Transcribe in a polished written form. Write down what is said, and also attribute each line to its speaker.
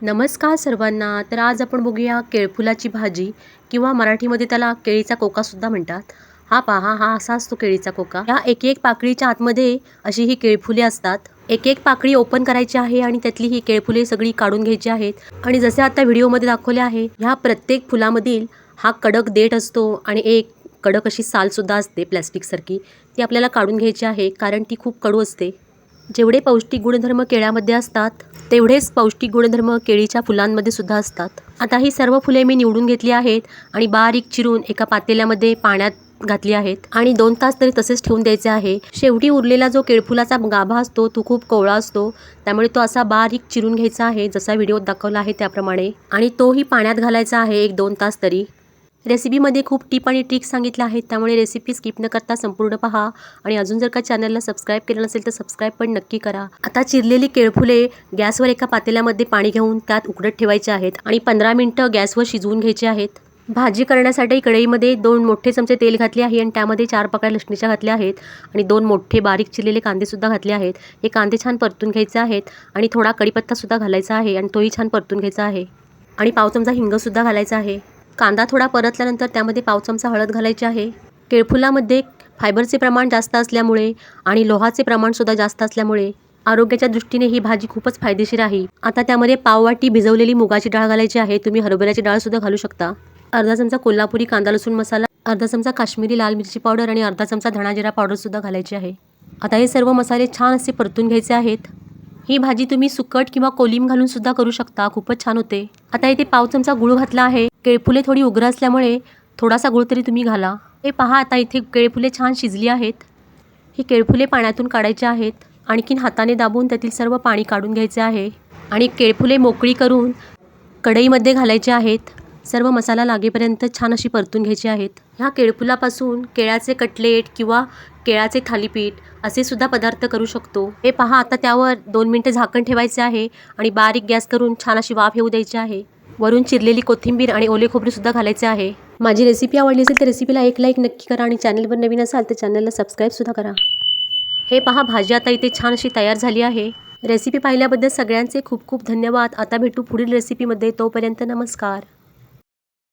Speaker 1: नमस्कार सर्वांना. तर आज आपण बघूया केळफुलाची भाजी किंवा मराठीमध्ये त्याला केळीचा कोकासुद्धा म्हणतात. हा पहा, हा असा असतो केळीचा कोका. या एक एक पाकळीच्या आतमध्ये अशी ही केळफुले असतात. एक एक पाकळी ओपन करायची आहे आणि त्यातली ही केळफुले सगळी काढून घ्यायची आहेत आणि जसे आता व्हिडिओमध्ये दाखवले आहे, ह्या प्रत्येक फुलामधील हा कडक देठ असतो आणि एक कडक अशी सालसुद्धा असते प्लॅस्टिकसारखी. ती आपल्याला काढून घ्यायची आहे कारण ती खूप कडू असते. जेवढे पौष्टिक गुणधर्म केळ्यामध्ये असतात तेवढेच पौष्टिक गुणधर्म केळीच्या फुलांमध्ये सुद्धा असतात. आता ही सर्व फुले मी निवडून घेतली आहेत आणि बारीक चिरून एका पातेल्यामध्ये पाण्यात घातली आहेत आणि 2 तास तरी तसेच ठेवून द्यायचे आहे. शेवटी उरलेला जो केळफुलाचा गाभा असतो तो खूप कोवळा असतो, त्यामुळे तो असा बारीक चिरून घ्यायचा आहे जसा व्हिडिओत दाखवला आहे त्याप्रमाणे आणि तोही पाण्यात घालायचा आहे 1-2 तास तरी. रेसिपीमध्ये खूप टिप आणि ट्रिक्स सांगितल्या आहेत, त्यामुळे रेसिपी स्किप न करता संपूर्ण पहा आणि अजून जर का चॅनलला सबस्क्राईब केलं नसेल तर सबस्क्राईब पण नक्की करा. आता चिरलेली केळफुले गॅसवर एका पातेल्यामध्ये पाणी घेऊन त्यात उकडत ठेवायचे आहेत आणि 15 मिनिटं गॅसवर शिजवून घ्यायचे आहेत. भाजी करण्यासाठी कढईमध्ये 2 मोठे चमचे तेल घातले आहे आणि त्यामध्ये 4 पाकळ्या लसणीच्या घातल्या आहेत आणि 2 मोठे बारीक चिरलेले कांदेसुद्धा घातले आहेत. हे कांदे छान परतून घ्यायचे आहेत आणि थोडा कढीपत्तासुद्धा घालायचा आहे आणि तोही छान परतून घ्यायचा आहे आणि पाव चमचा हिंगसुद्धा घालायचा आहे. कांदा थोडा परतल्यानंतर त्यामध्ये पाव चमचा हळद घालायची आहे. केळफुलामध्ये फायबरचे प्रमाण जास्त असल्यामुळे आणि लोहाचे प्रमाणसुद्धा जास्त असल्यामुळे आरोग्याच्या दृष्टीने ही भाजी खूपच फायदेशीर आहे. आता त्यामध्ये पाववाटी भिजवलेली मुगाची डाळ घालायची आहे. तुम्ही हरभऱ्याची डाळसुद्धा घालू शकता. अर्धा चमचा कोल्हापुरी कांदा लसूण मसाला, अर्धा चमचा काश्मीरी लाल मिरची पावडर आणि अर्धा चमचा धणा जिरा पावडरसुद्धा घालायची आहे. आता हे सर्व मसाले छान असे परतून घ्यायचे आहेत. ही भाजी तुम्ही सुकट किंवा कोलिम घालून सुद्धा करू शकता, खूपच छान होते. आता इथे पाव चमचा गूळ घातला आहे. केळफुले थोडी उग्र असल्यामुळे थोडासा गूळ तरी तुम्ही घाला. हे पहा, आता इथे केळफुले छान शिजली आहेत. ही केळफुले पाण्यातून काढायचे आहेत. आणखीन हाताने दाबून त्यातील सर्व पाणी काढून घ्यायचे आहे आणि केळफुले मोकळी करून कढईमध्ये घालायचे आहेत. सर्व मसाला लागेपर्यंत छान अशी परतून घ्यायची आहेत. ह्या केळफुलापासून केळ्याचे कटलेट किंवा केळ्याचे थालीपीठ असे सुद्धा पदार्थ करू शकतो. हे पहा, आता त्यावर 2 मिनिटं झाकण ठेवायचे आहे आणि बारीक गॅस करून छान अशी वाफ येऊ द्यायची आहे. वरून चिरलेली कोथिंबीर आणि ओले खोबरेसुद्धा घालायचे आहे. माझी रेसिपी आवडली असेल तर रेसिपीला एक लाईक नक्की करा आणि चॅनलवर नवीन असाल तर चॅनलला सबस्क्राईबसुद्धा करा. हे पहा, भाजी आता इथे छान अशी तयार झाली आहे. रेसिपी पाहिल्याबद्दल सगळ्यांचे खूप खूप धन्यवाद. आता भेटू पुढील रेसिपीमध्ये. तोपर्यंत नमस्कार.